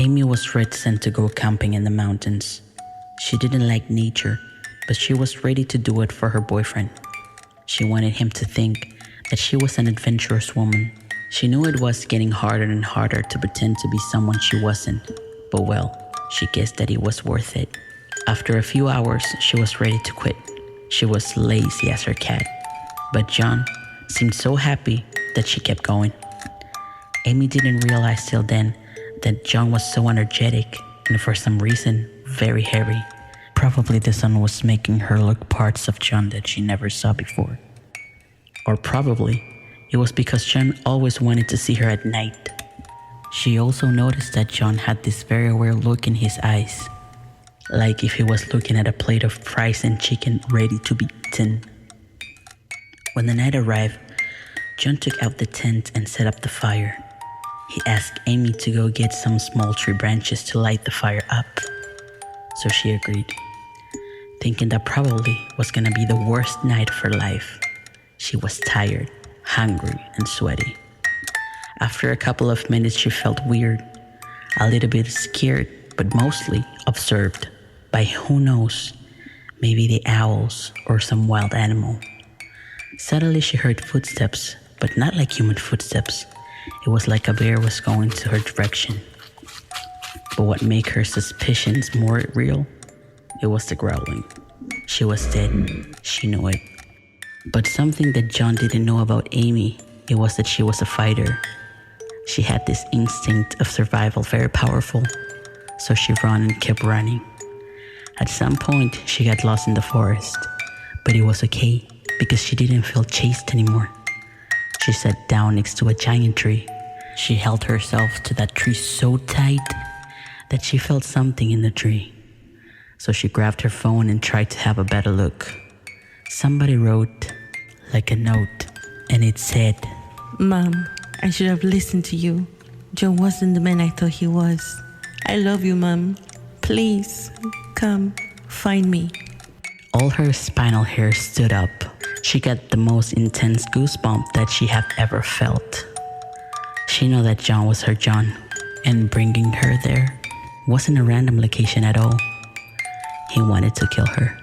Amy was reticent to go camping in the mountains. She didn't like nature, but she was ready to do it for her boyfriend. She wanted him to think that she was an adventurous woman. She knew it was getting harder and harder to pretend to be someone she wasn't, but well, she guessed that it was worth it. After a few hours, she was ready to quit. She was lazy as her cat, but Jhon seemed so happy that she kept going. Amy didn't realize till then that Jhon was so energetic and for some reason very hairy. Probably the sun was making her look parts of Jhon that she never saw before. Or probably it was because Jhon always wanted to see her at night. She also noticed that Jhon had this very weird look in his eyes, like if he was looking at a plate of fries and chicken ready to be eaten. When the night arrived, Jhon took out the tent and set up the fire. He asked Amy to go get some small tree branches to light the fire up. So she agreed, thinking that probably was gonna be the worst night of her life. She was tired, hungry, and sweaty. After a couple of minutes, she felt weird, a little bit scared, but mostly observed by who knows, maybe the owls or some wild animal. Suddenly she heard footsteps, but not like human footsteps. It was like a bear was going to her direction. But what made her suspicions more real, it was the growling. She was dead. She knew it. But something that Jhon didn't know about Amy, it was that she was a fighter. She had this instinct of survival very powerful, so she ran and kept running. At some point, she got lost in the forest, but it was okay because she didn't feel chased anymore. She sat down next to a giant tree. She held herself to that tree so tight that she felt something in the tree. So she grabbed her phone and tried to have a better look. Somebody wrote like a note, and it said, "Mom, I should have listened to you. Jhon wasn't the man I thought he was. I love you, Mom. Please, come, find me." All her spinal hair stood up. She got the most intense goosebump that she had ever felt. She knew that Jhon was her Jhon, and bringing her there wasn't a random location at all. He wanted to kill her.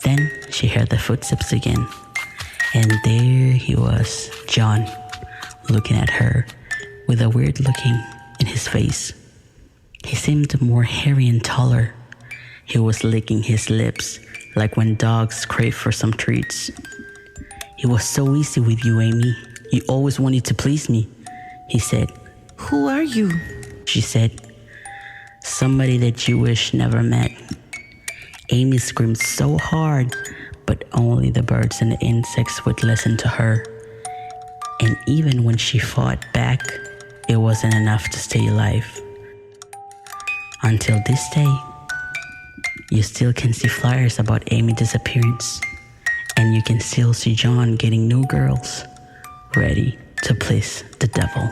Then she heard the footsteps again, and there he was, Jhon, looking at her with a weird looking in his face. He seemed more hairy and taller. He was licking his lips like when dogs crave for some treats. "It was so easy with you, Amy. You always wanted to please me," he said. "Who are you?" She said, "Somebody that you wish never met." Amy screamed so hard, but only the birds and the insects would listen to her. And even when she fought back, it wasn't enough to stay alive. Until this day, you still can see flyers about Amy's disappearance, and you can still see Jhon getting new girls, ready to please the devil.